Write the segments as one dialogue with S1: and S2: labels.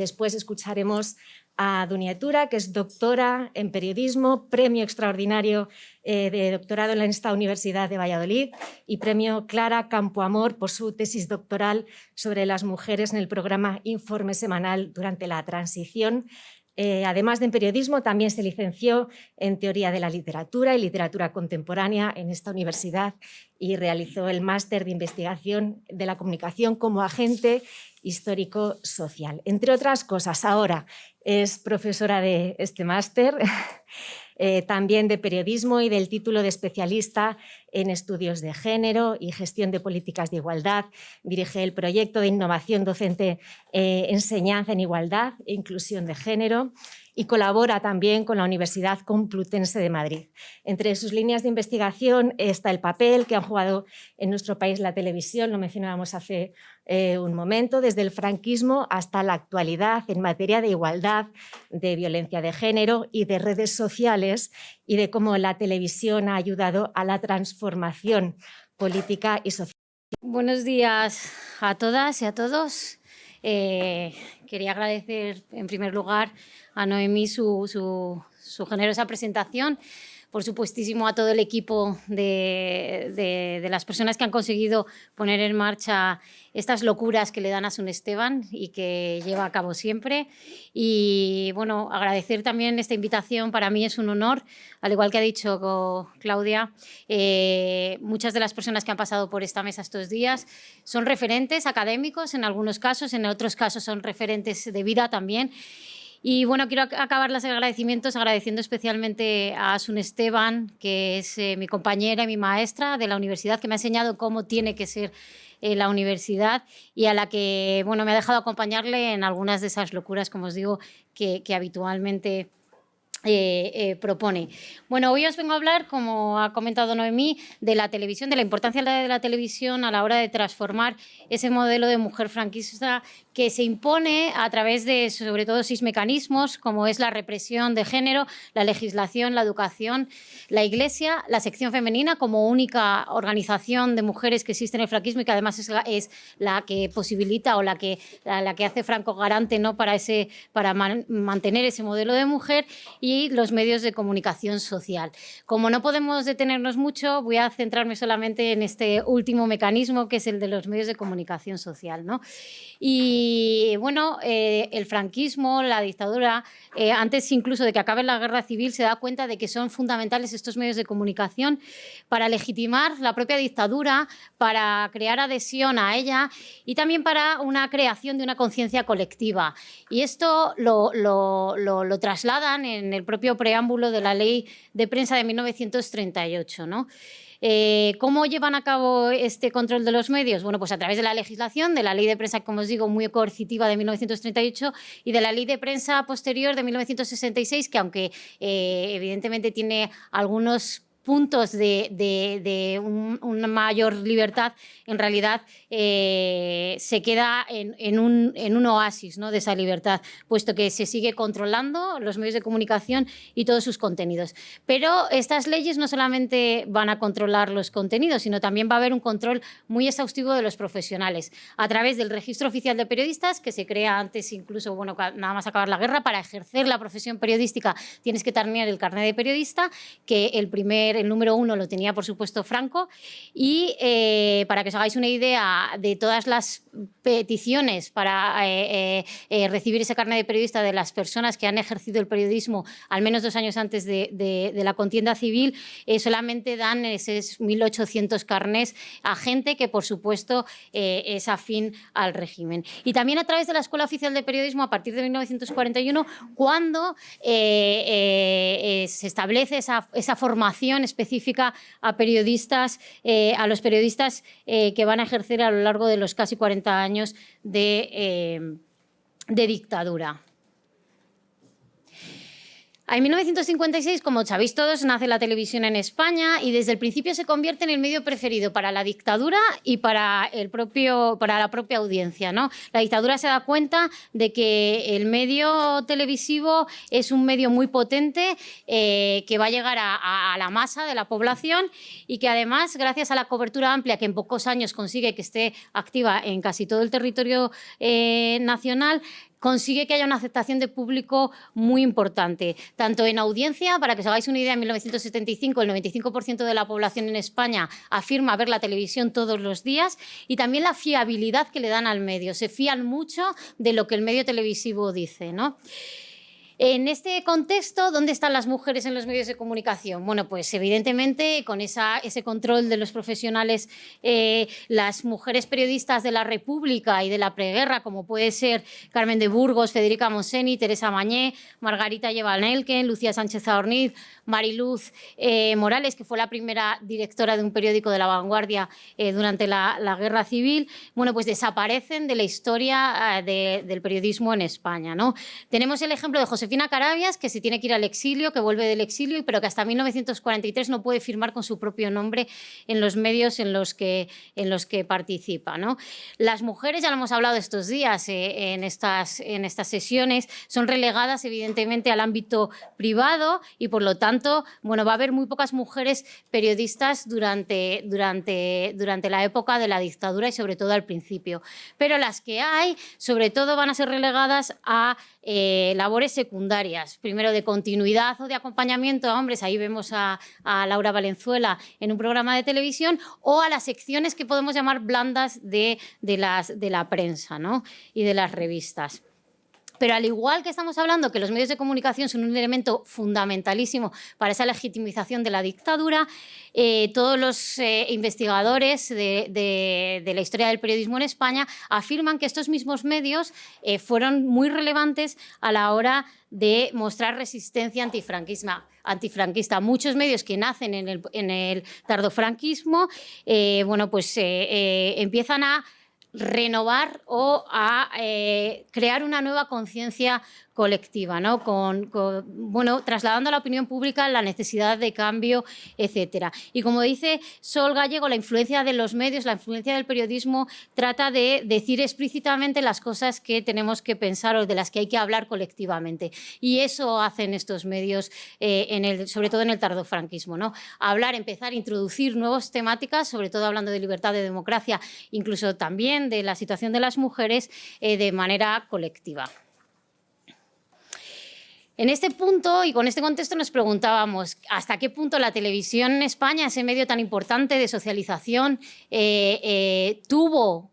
S1: Después escucharemos a Dunia Tura, que es doctora en periodismo, premio extraordinario de doctorado en esta Universidad de Valladolid y premio Clara Campoamor por su tesis doctoral sobre las mujeres en el programa Informe Semanal durante la transición. Además de en periodismo, también se licenció en Teoría de la Literatura y Literatura Contemporánea en esta universidad y realizó el máster de investigación de la comunicación como agente histórico-social. Entre otras cosas, ahora es profesora de este máster, también de periodismo y del título de especialista en estudios de género y gestión de políticas de igualdad. Dirige el proyecto de innovación docente Enseñanza en Igualdad e Inclusión de Género y colabora también con la Universidad Complutense de Madrid. Entre sus líneas de investigación está el papel que han jugado en nuestro país la televisión, lo mencionábamos hace un momento, desde el franquismo hasta la actualidad en materia de igualdad, de violencia de género y de redes sociales, y de cómo la televisión ha ayudado a la transformación política y social.
S2: Buenos días a todas y a todos. Quería agradecer en primer lugar a Noemí su generosa presentación, por supuestísimo a todo el equipo de las personas que han conseguido poner en marcha estas locuras que le dan a Sun Esteban y que lleva a cabo siempre. Y bueno, agradecer también esta invitación, para mí es un honor, al igual que ha dicho Claudia, muchas de las personas que han pasado por esta mesa estos días son referentes académicos en algunos casos, en otros casos son referentes de vida también. Y bueno, quiero acabar los agradecimientos agradeciendo especialmente a Sun Esteban, que es mi compañera y mi maestra de la universidad, que me ha enseñado cómo tiene que ser la universidad y a la que bueno, me ha dejado acompañarle en algunas de esas locuras, como os digo, que habitualmente propone. Bueno, hoy os vengo a hablar, como ha comentado Noemí, de la televisión, de la importancia de la televisión a la hora de transformar ese modelo de mujer franquista que se impone a través de, sobre todo, 6 mecanismos, como es la represión de género, la legislación, la educación, la Iglesia, la sección femenina como única organización de mujeres que existe en el franquismo y que además es la que posibilita o la que hace Franco garante, ¿no?, para mantener ese modelo de mujer, y los medios de comunicación social. Como no podemos detenernos mucho, voy a centrarme solamente en este último mecanismo, que es el de los medios de comunicación social, ¿no? Y bueno, el franquismo, la dictadura, antes incluso de que acabe la guerra civil, se da cuenta de que son fundamentales estos medios de comunicación para legitimar la propia dictadura, para crear adhesión a ella y también para una creación de una conciencia colectiva. Y esto lo trasladan en el propio preámbulo de la Ley de Prensa de 1938, ¿no? ¿Cómo llevan a cabo este control de los medios? Bueno, pues a través de la legislación, de la Ley de Prensa, como os digo, muy coercitiva de 1938 y de la Ley de Prensa posterior de 1966, que aunque evidentemente tiene algunos puntos de una mayor libertad, en realidad se queda en un oasis, ¿no?, de esa libertad, puesto que se sigue controlando los medios de comunicación y todos sus contenidos. Pero estas leyes no solamente van a controlar los contenidos, sino también va a haber un control muy exhaustivo de los profesionales, a través del Registro Oficial de Periodistas, que se crea antes incluso, bueno, nada más acabar la guerra. Para ejercer la profesión periodística tienes que tener el carnet de periodista, que el número 1 lo tenía, por supuesto, Franco, y para que os hagáis una idea de todas las peticiones para recibir ese carnet de periodista de las personas que han ejercido el periodismo al menos 2 años antes de la contienda civil, solamente dan esos 1.800 carnés a gente que, por supuesto, es afín al régimen. Y también a través de la Escuela Oficial de Periodismo, a partir de 1941, cuando se establece esa formación específica a periodistas, a los periodistas que van a ejercer a lo largo de los casi 40 años de dictadura. En 1956, como sabéis todos, nace la televisión en España y desde el principio se convierte en el medio preferido para la dictadura y para la propia audiencia, ¿no? La dictadura se da cuenta de que el medio televisivo es un medio muy potente que va a llegar a la masa de la población y que además, gracias a la cobertura amplia que en pocos años consigue que esté activa en casi todo el territorio nacional, consigue que haya una aceptación de público muy importante, tanto en audiencia, para que os hagáis una idea, en 1975 el 95% de la población en España afirma ver la televisión todos los días, y también la fiabilidad que le dan al medio, se fían mucho de lo que el medio televisivo dice, ¿no? En este contexto, ¿dónde están las mujeres en los medios de comunicación? Bueno, pues evidentemente con ese control de los profesionales, las mujeres periodistas de la República y de la preguerra, como puede ser Carmen de Burgos, Federica Monseni, Teresa Mañé, Margarita Llevanelken, Lucía Sánchez Zaorniz, Mariluz Morales, que fue la primera directora de un periódico de La Vanguardia durante la Guerra Civil, bueno, pues desaparecen de la historia del periodismo en España, ¿no? Tenemos el ejemplo de Josefina Carabias, que se tiene que ir al exilio, que vuelve del exilio, pero que hasta 1943 no puede firmar con su propio nombre en los medios en los que participa, ¿no? Las mujeres, ya lo hemos hablado estos días en estas sesiones, son relegadas evidentemente al ámbito privado y por lo tanto, bueno, va a haber muy pocas mujeres periodistas durante la época de la dictadura y sobre todo al principio. Pero las que hay, sobre todo, van a ser relegadas a labores secundarias, primero de continuidad o de acompañamiento a hombres, ahí vemos a Laura Valenzuela en un programa de televisión, o a las secciones que podemos llamar blandas de la prensa, ¿no? Y de las revistas. Pero al igual que estamos hablando que los medios de comunicación son un elemento fundamentalísimo para esa legitimización de la dictadura, todos los investigadores de la historia del periodismo en España afirman que estos mismos medios fueron muy relevantes a la hora de mostrar resistencia antifranquista. Muchos medios que nacen en el tardofranquismo, bueno, pues empiezan a renovar o a crear una nueva conciencia colectiva, ¿no? Bueno, trasladando a la opinión pública la necesidad de cambio, etcétera. Y como dice Sol Gallego, la influencia de los medios, la influencia del periodismo trata de decir explícitamente las cosas que tenemos que pensar o de las que hay que hablar colectivamente. Y eso hacen estos medios, sobre todo en el tardofranquismo, ¿no? Hablar, empezar a introducir nuevas temáticas, sobre todo hablando de libertad, de democracia, incluso también de la situación de las mujeres de manera colectiva. En este punto y con este contexto nos preguntábamos hasta qué punto la televisión en España, ese medio tan importante de socialización, tuvo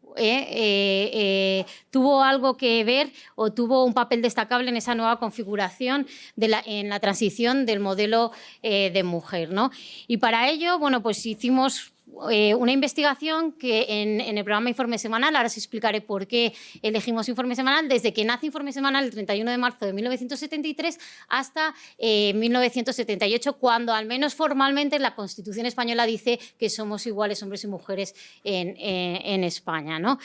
S2: algo que ver o tuvo un papel destacable en esa nueva configuración en la transición del modelo de mujer, ¿no? Y para ello, bueno, pues hicimos una investigación que en el programa Informe Semanal, ahora os explicaré por qué elegimos Informe Semanal, desde que nace Informe Semanal el 31 de marzo de 1973 hasta 1978, cuando al menos formalmente la Constitución española dice que somos iguales hombres y mujeres en España, ¿no?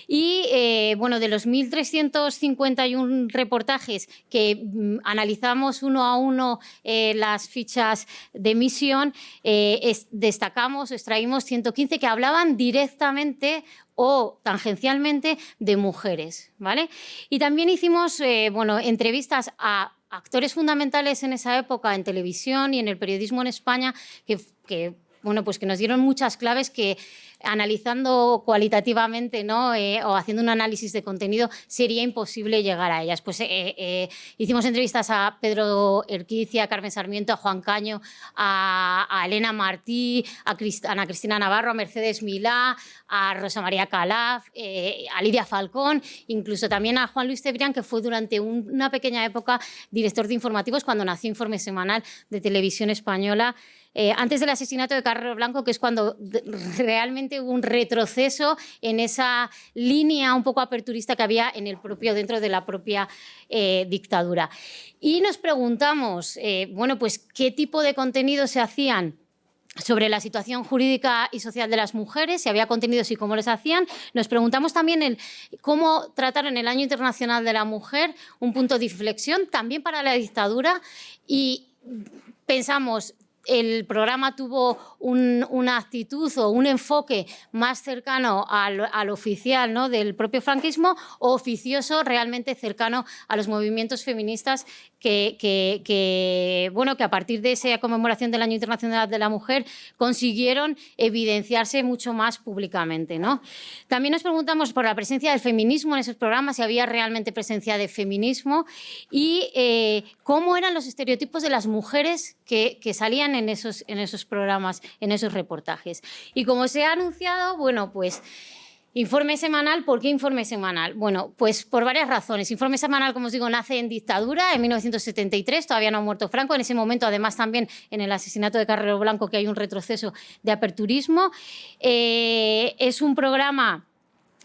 S2: Y bueno, de los 1.351 reportajes que analizamos uno a uno las fichas de emisión, destacamos, extraímos 115 que hablaban directamente o tangencialmente de mujeres, ¿vale? Y también hicimos bueno, entrevistas a actores fundamentales en esa época en televisión y en el periodismo en España que bueno, pues que nos dieron muchas claves que analizando cualitativamente, ¿no? O haciendo un análisis de contenido sería imposible llegar a ellas. Pues hicimos entrevistas a Pedro Erquicia, a Carmen Sarmiento, a Juan Caño, a Elena Martí, a Ana Cristina Navarro, a Mercedes Milá, a Rosa María Calaf, a Lidia Falcón, incluso también a Juan Luis Cebrián, que fue durante una pequeña época director de informativos cuando nació Informe Semanal de Televisión Española, antes del asesinato de Carrero Blanco, que es cuando realmente hubo un retroceso en esa línea un poco aperturista que había dentro de la propia dictadura. Y nos preguntamos, bueno, pues, ¿qué tipo de contenidos se hacían sobre la situación jurídica y social de las mujeres, si había contenidos y cómo les hacían? Nos preguntamos también cómo trataron el Año Internacional de la Mujer, un punto de inflexión también para la dictadura, y pensamos, el programa tuvo una actitud o un enfoque más cercano al oficial, ¿no?, del propio franquismo, o oficioso, realmente cercano a los movimientos feministas que a partir de esa conmemoración del Año Internacional de la Mujer consiguieron evidenciarse mucho más públicamente, ¿no? También nos preguntamos por la presencia del feminismo en esos programas, si había realmente presencia de feminismo y cómo eran los estereotipos de las mujeres que salían en esos programas, en esos reportajes. Y como se ha anunciado, bueno, pues informe semanal. ¿Por qué informe semanal? Bueno, pues por varias razones. Informe semanal, como os digo, nace en dictadura, en 1973, todavía no ha muerto Franco. En ese momento, además, también en el asesinato de Carrero Blanco, que hay un retroceso de aperturismo. Es un programa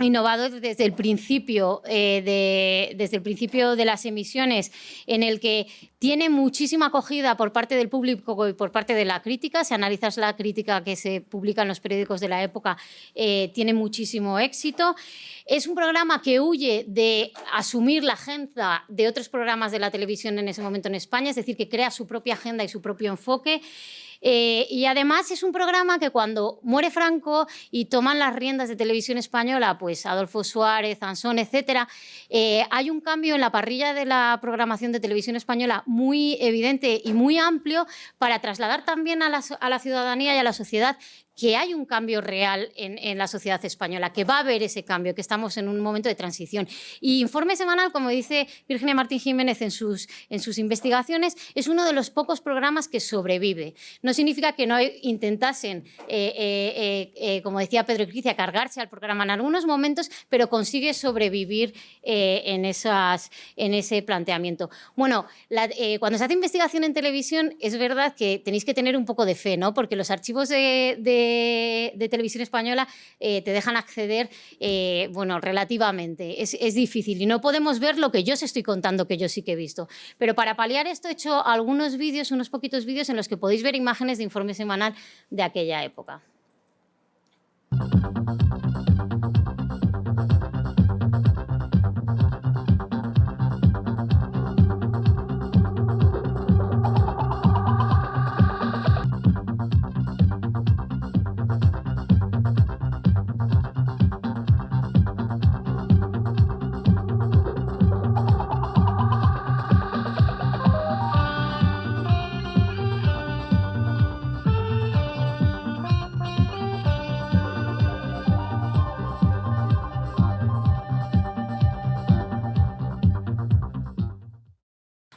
S2: innovador desde el principio, desde el principio de las emisiones, en el que tiene muchísima acogida por parte del público y por parte de la crítica. Si analizas la crítica que se publica en los periódicos de la época, tiene muchísimo éxito. Es un programa que huye de asumir la agenda de otros programas de la televisión en ese momento en España, es decir, que crea su propia agenda y su propio enfoque. Y además es un programa que cuando muere Franco y toman las riendas de Televisión Española, pues Adolfo Suárez, Ansón, etcétera, hay un cambio en la parrilla de la programación de Televisión Española muy evidente y muy amplio para trasladar también a la ciudadanía y a la sociedad que hay un cambio real en la sociedad española, que va a haber ese cambio, que estamos en un momento de transición. Y Informe Semanal, como dice Virginia Martín Jiménez en sus investigaciones, es uno de los pocos programas que sobrevive. No significa que no intentasen, como decía Pedro Cricià, cargarse al programa en algunos momentos, pero consigue sobrevivir en ese planteamiento. Bueno, cuando se hace investigación en televisión, es verdad que tenéis que tener un poco de fe, ¿no? Porque los archivos de Televisión Española te dejan acceder, relativamente. Es difícil y no podemos ver lo que yo os estoy contando, que yo sí que he visto. Pero para paliar esto he hecho algunos vídeos, unos poquitos vídeos en los que podéis ver imágenes de Informe Semanal de aquella época.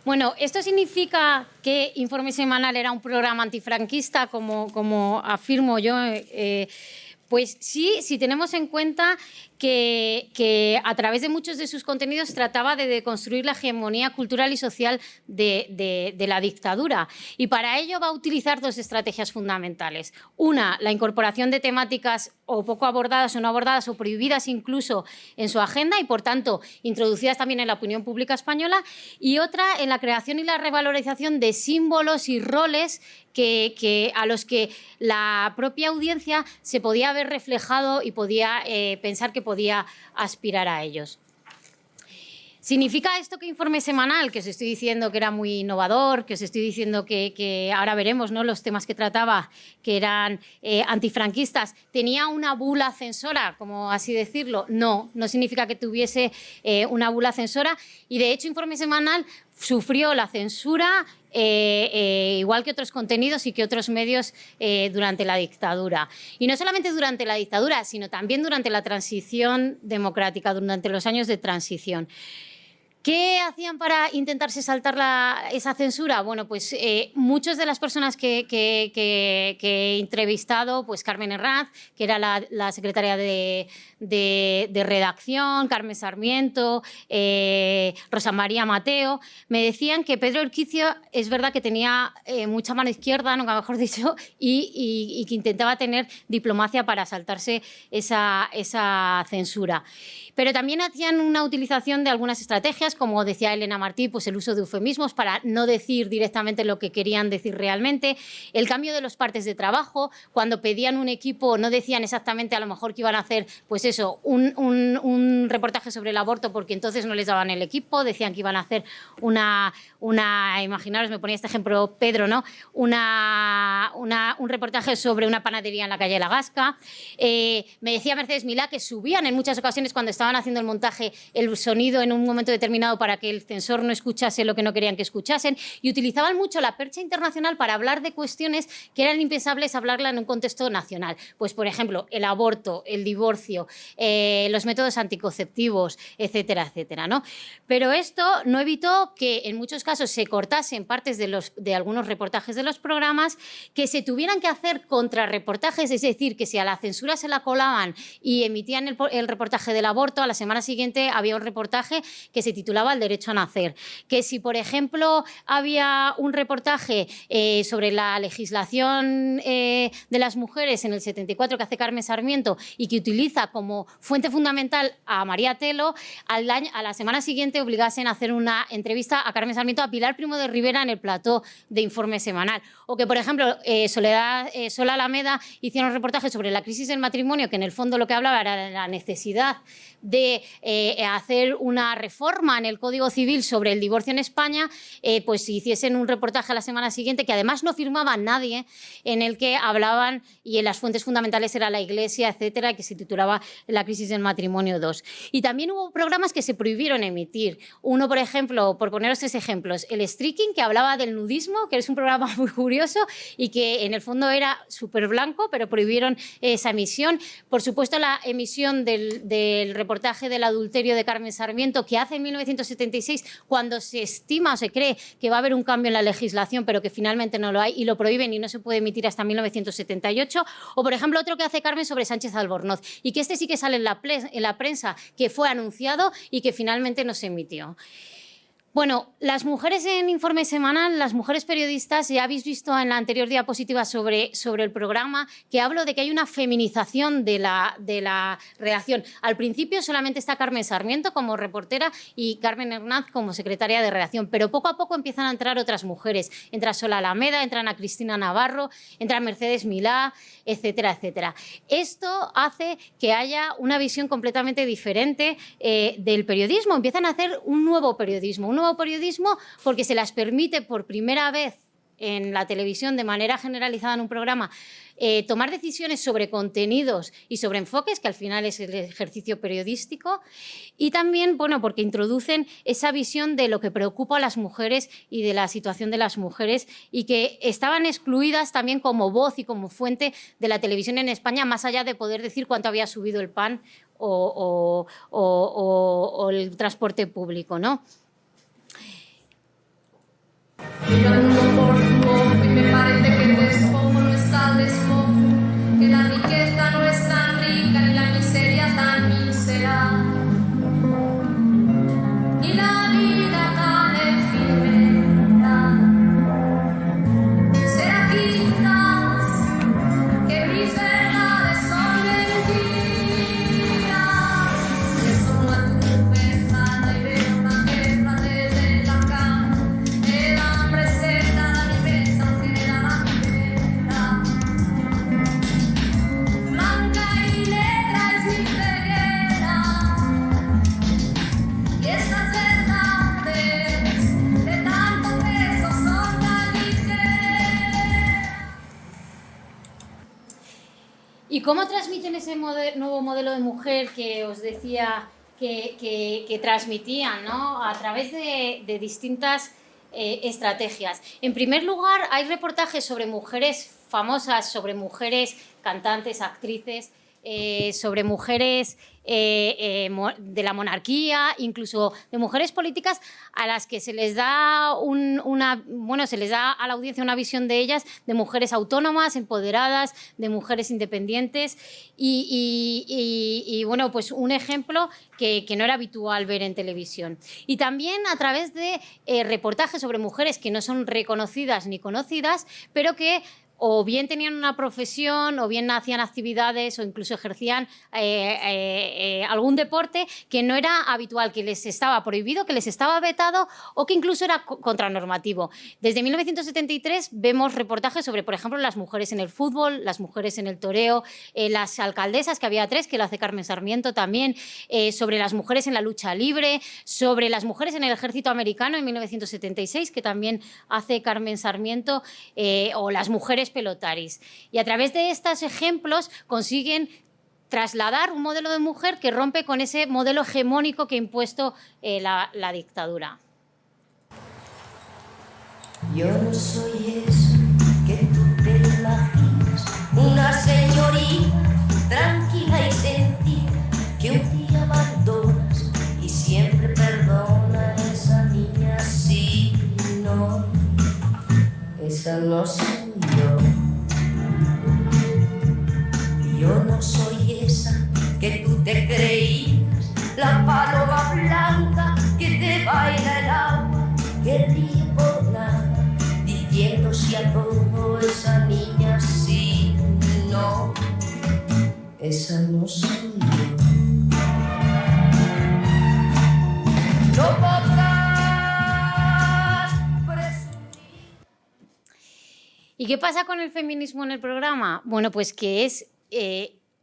S2: Bueno, ¿esto significa que Informe Semanal era un programa antifranquista, como afirmo yo? Pues sí, si tenemos en cuenta que a través de muchos de sus contenidos trataba de deconstruir la hegemonía cultural y social de la dictadura. Y para ello va a utilizar dos estrategias fundamentales. Una, la incorporación de temáticas o poco abordadas o no abordadas o prohibidas incluso en su agenda y, por tanto, introducidas también en la opinión pública española. Y otra, en la creación y la revalorización de símbolos y roles a los que la propia audiencia se podía haber reflejado y podía pensar que podía aspirar a ellos. ¿Significa esto que Informe Semanal, que os estoy diciendo que era muy innovador, que os estoy diciendo que ahora veremos, ¿no?, los temas que trataba, que eran antifranquistas, tenía una bula censora, como así decirlo? No, no significa que tuviese una bula censora y, de hecho, Informe Semanal sufrió la censura igual que otros contenidos y que otros medios durante la dictadura. Y no solamente durante la dictadura, sino también durante la transición democrática, durante los años de transición. ¿Qué hacían para intentarse saltar esa censura? Bueno, pues muchas de las personas que he entrevistado, pues Carmen Herranz, que era la secretaria de redacción, Carmen Sarmiento, Rosa María Mateo, me decían que Pedro Urquicio es verdad que tenía mucha mano izquierda, nunca mejor dicho, y que intentaba tener diplomacia para saltarse esa censura. Pero también hacían una utilización de algunas estrategias, estrategias, como decía Elena Martí, pues el uso de eufemismos para no decir directamente lo que querían decir realmente, el cambio de los partes de trabajo, cuando pedían un equipo no decían exactamente a lo mejor que iban a hacer pues eso, un reportaje sobre el aborto porque entonces no les daban el equipo, decían que iban a hacer imaginaros, me ponía este ejemplo Pedro, ¿no? Un reportaje sobre una panadería en la calle La Gasca. Me decía Mercedes Milá que subían en muchas ocasiones cuando estaban haciendo el montaje el sonido en un momento determinado para que el censor no escuchase lo que no querían que escuchasen y utilizaban mucho la percha internacional para hablar de cuestiones que eran impensables hablarla en un contexto nacional. Pues, por ejemplo, el aborto, el divorcio, los métodos anticonceptivos, etcétera, etcétera, ¿no? Pero esto no evitó que en muchos casos se cortasen partes de algunos reportajes de los programas, que se tuvieran que hacer contrarreportajes, es decir, que si a la censura se la colaban y emitían el reportaje del aborto, a la semana siguiente había un reportaje que se titulaba El derecho a nacer. Que si, por ejemplo, había un reportaje sobre la legislación de las mujeres en el 74 que hace Carmen Sarmiento y que utiliza como fuente fundamental a María Telo, a la semana siguiente obligasen a hacer una entrevista a Carmen Sarmiento, a Pilar Primo de Rivera en el plató de Informe Semanal. O que, por ejemplo, Sol Alameda hicieron un reportaje sobre la crisis del matrimonio, que en el fondo lo que hablaba era de la necesidad de hacer una reforma en el Código Civil sobre el divorcio en España, pues si hiciesen un reportaje a la semana siguiente, que además no firmaba nadie, en el que hablaban, y en las fuentes fundamentales era la Iglesia, etcétera, que se titulaba La crisis del matrimonio 2. Y también hubo programas que se prohibieron emitir. Uno, por ejemplo, por poneros 3 ejemplos, el Streaking, que hablaba del nudismo, que es un programa muy curioso y que en el fondo era súper blanco, pero prohibieron esa emisión. Por supuesto, la emisión del reportaje del adulterio de Carmen Sarmiento, que hace en 1976, cuando se estima o se cree que va a haber un cambio en la legislación, pero que finalmente no lo hay, y lo prohíben y no se puede emitir hasta 1978. O, por ejemplo, otro que hace Carmen sobre Sánchez Albornoz, y que este sí que sale en la prensa, que fue anunciado y que finalmente no se emitió. Bueno, las mujeres en Informe Semanal, las mujeres periodistas, ya habéis visto en la anterior diapositiva sobre el programa que hablo de que hay una feminización de la redacción. Al principio solamente está Carmen Sarmiento como reportera y Carmen Hernández como secretaria de redacción, pero poco a poco empiezan a entrar otras mujeres. Entra Sol Alameda, entra Ana Cristina Navarro, entra Mercedes Milá, etcétera, etcétera. Esto hace que haya una visión completamente diferente del periodismo. Empiezan a hacer un nuevo periodismo porque se las permite por primera vez en la televisión de manera generalizada en un programa tomar decisiones sobre contenidos y sobre enfoques, que al final es el ejercicio periodístico, y también, bueno, porque introducen esa visión de lo que preocupa a las mujeres y de la situación de las mujeres y que estaban excluidas también como voz y como fuente de la televisión en España, más allá de poder decir cuánto había subido el pan o el transporte público, ¿no?
S3: Mirando por tu ojo y me parece que el despojo no está al despojo, que la riqueza no es tan rica ni la miseria tan mísera, ni la vida tan efímera. Será quizás que mis verdades son mentiras, que son la tempestad y veo una guerra desde la cama.
S2: ¿Y cómo transmiten ese nuevo modelo de mujer que os decía que transmitían, ¿no? A través de distintas estrategias. En primer lugar, hay reportajes sobre mujeres famosas, sobre mujeres cantantes, actrices, sobre mujeres de la monarquía, incluso de mujeres políticas a las que se les da se les da a la audiencia una visión de ellas, de mujeres autónomas, empoderadas, de mujeres independientes y bueno, pues un ejemplo que no era habitual ver en televisión. Y también a través de reportajes sobre mujeres que no son reconocidas ni conocidas, pero que o bien tenían una profesión, o bien hacían actividades, o incluso ejercían algún deporte que no era habitual, que les estaba prohibido, que les estaba vetado o que incluso era contranormativo. Desde 1973 vemos reportajes sobre, por ejemplo, las mujeres en el fútbol, las mujeres en el toreo, las alcaldesas, que había 3, que lo hace Carmen Sarmiento también, sobre las mujeres en la lucha libre, sobre las mujeres en el ejército americano en 1976, que también hace Carmen Sarmiento, o las mujeres pelotaris. Y a través de estos ejemplos consiguen trasladar un modelo de mujer que rompe con ese modelo hegemónico que ha impuesto la dictadura.
S4: Yo no soy esa que tú te imaginas, una señorita tranquila y sencilla que un día abandonas y siempre perdona a esa niña. Sí, no, esa no soy yo. Yo no soy esa que tú te creías, la paloma blanca que te baila el agua, que ríe por nada, diciendo si a todo. Esa niña sí, no, esa no soy yo. No podrás presumir.
S2: ¿Y qué pasa con el feminismo en el programa? Bueno, pues que es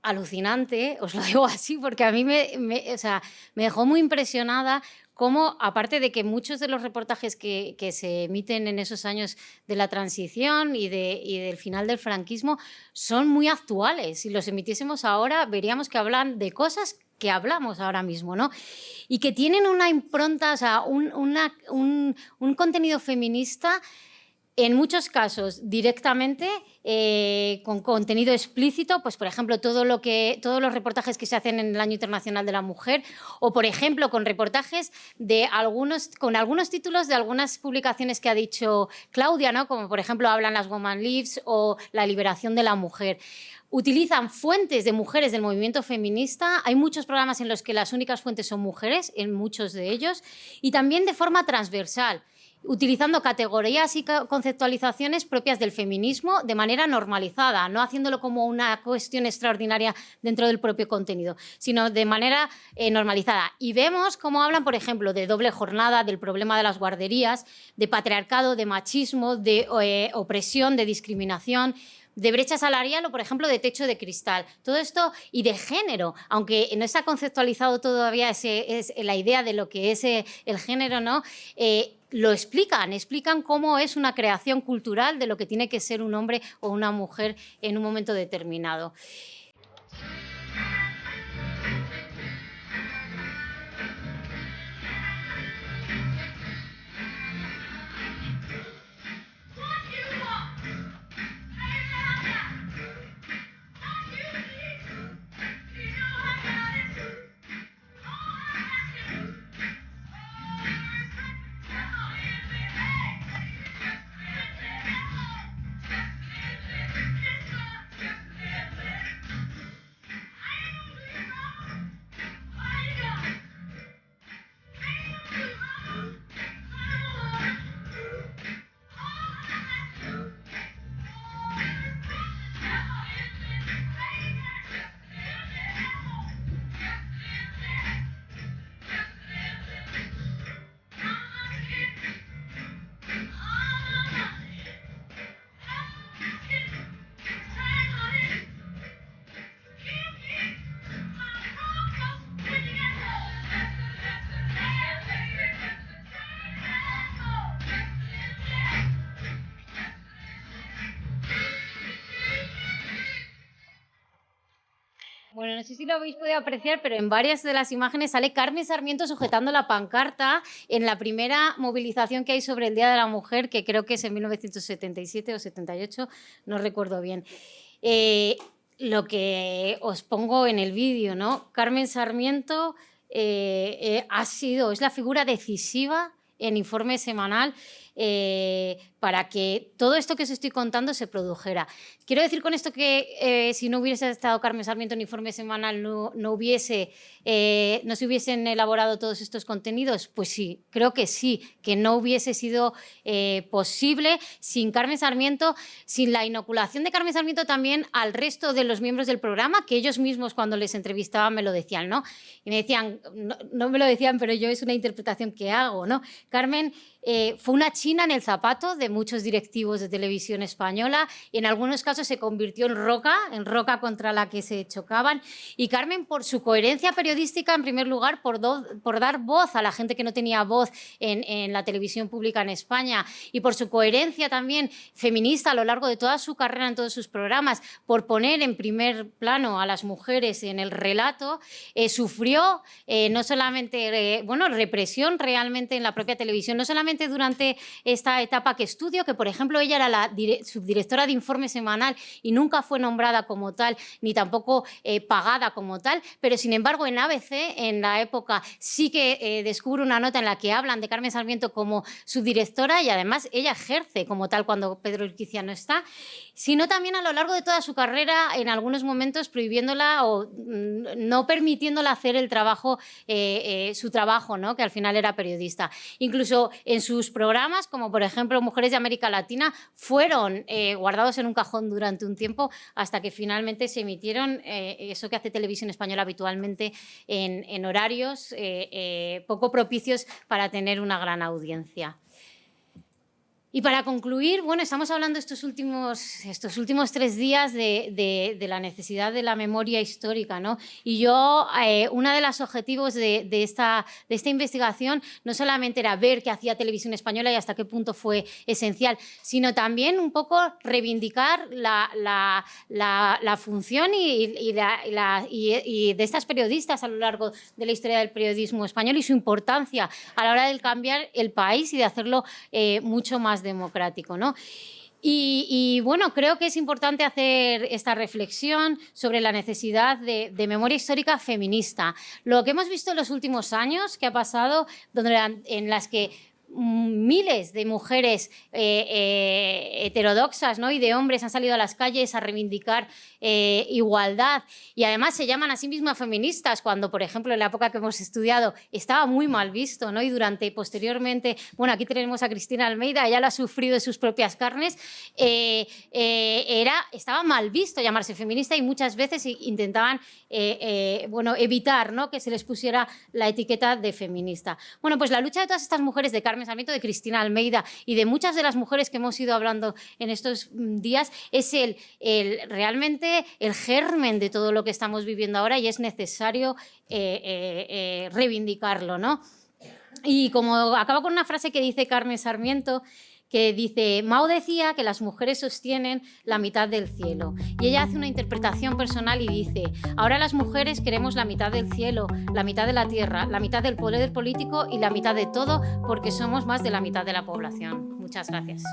S2: alucinante, os lo digo así, porque a mí me dejó muy impresionada cómo, aparte de que muchos de los reportajes que se emiten en esos años de la transición y del final del franquismo son muy actuales. Si los emitiésemos ahora, veríamos que hablan de cosas que hablamos ahora mismo, ¿no? Y que tienen una impronta, o sea, un contenido feminista, en muchos casos directamente, con contenido explícito, pues por ejemplo todos los reportajes que se hacen en el Año Internacional de la Mujer, o por ejemplo con reportajes con algunos títulos de algunas publicaciones que ha dicho Claudia, ¿no? Como por ejemplo Hablan las Woman Lives o La liberación de la mujer. Utilizan fuentes de mujeres del movimiento feminista. Hay muchos programas en los que las únicas fuentes son mujeres, en muchos de ellos, y también de forma transversal, utilizando categorías y conceptualizaciones propias del feminismo de manera normalizada, no haciéndolo como una cuestión extraordinaria dentro del propio contenido, sino de manera normalizada. Y vemos cómo hablan, por ejemplo, de doble jornada, del problema de las guarderías, de patriarcado, de machismo, de opresión, de discriminación, de brecha salarial o, por ejemplo, de techo de cristal. Todo esto, y de género, aunque no está conceptualizado todavía la idea de lo que es el género, ¿no? Lo explican cómo es una creación cultural de lo que tiene que ser un hombre o una mujer en un momento determinado. Bueno, no sé si lo habéis podido apreciar, pero en varias de las imágenes sale Carmen Sarmiento sujetando la pancarta en la primera movilización que hay sobre el Día de la Mujer, que creo que es en 1977 o 78, no recuerdo bien. Lo que os pongo en el vídeo, ¿no? Carmen Sarmiento es la figura decisiva en Informe Semanal para que todo esto que os estoy contando se produjera. Quiero decir con esto que si no hubiese estado Carmen Sarmiento en Informe Semanal no se hubiesen elaborado todos estos contenidos. Pues sí, creo que sí, que no hubiese sido posible sin Carmen Sarmiento, sin la inoculación de Carmen Sarmiento también al resto de los miembros del programa, que ellos mismos cuando les entrevistaban me lo decían, ¿no? Y me decían, no me lo decían, pero yo es una interpretación que hago, ¿no? Carmen fue una china en el zapato de muchos directivos de Televisión Española y en algunos casos se convirtió en roca contra la que se chocaban. Y Carmen, por su coherencia periodística, en primer lugar, por dar voz a la gente que no tenía voz en la televisión pública en España, y por su coherencia también feminista a lo largo de toda su carrera en todos sus programas, por poner en primer plano a las mujeres en el relato, sufrió no solamente represión realmente en la propia televisión, no solamente durante esta etapa que estudio, que por ejemplo ella era la subdirectora de Informe Semanal y nunca fue nombrada como tal, ni tampoco pagada como tal, pero sin embargo en ABC, en la época, sí que descubro una nota en la que hablan de Carmen Sarmiento como subdirectora y además ella ejerce como tal cuando Pedro Urquicia no está, sino también a lo largo de toda su carrera, en algunos momentos prohibiéndola o no permitiéndola hacer el trabajo, su trabajo, ¿no? Que al final era periodista. Incluso en sus programas, como por ejemplo Mujeres de América Latina, fueron guardados en un cajón durante un tiempo hasta que finalmente se emitieron, eso que hace Televisión Española habitualmente en horarios poco propicios para tener una gran audiencia. Y para concluir, bueno, estamos hablando estos últimos 3 días de la necesidad de la memoria histórica, ¿no? Y yo, uno de los objetivos de esta investigación no solamente era ver qué hacía Televisión Española y hasta qué punto fue esencial, sino también un poco reivindicar la función y de estas periodistas a lo largo de la historia del periodismo español y su importancia a la hora de cambiar el país y de hacerlo mucho más democrático, ¿no? Y bueno, creo que es importante hacer esta reflexión sobre la necesidad de memoria histórica feminista. Lo que hemos visto en los últimos años que ha pasado, en las que miles de mujeres heterodoxas, ¿no? Y de hombres han salido a las calles a reivindicar igualdad y además se llaman a sí mismas feministas cuando, por ejemplo, en la época que hemos estudiado estaba muy mal visto, ¿no? Y posteriormente, bueno, aquí tenemos a Cristina Almeida, ella lo ha sufrido en sus propias carnes, estaba mal visto llamarse feminista y muchas veces intentaban evitar, ¿no? Que se les pusiera la etiqueta de feminista. Bueno, pues la lucha de todas estas mujeres, de Carmen Sarmiento, de Cristina Almeida y de muchas de las mujeres que hemos ido hablando en estos días, es realmente el germen de todo lo que estamos viviendo ahora y es necesario reivindicarlo, ¿no? Y como acabo con una frase que dice Carmen Sarmiento, que dice, Mao decía que las mujeres sostienen la mitad del cielo. Y ella hace una interpretación personal y dice, ahora las mujeres queremos la mitad del cielo, la mitad de la tierra, la mitad del poder político y la mitad de todo, porque somos más de la mitad de la población. Muchas gracias.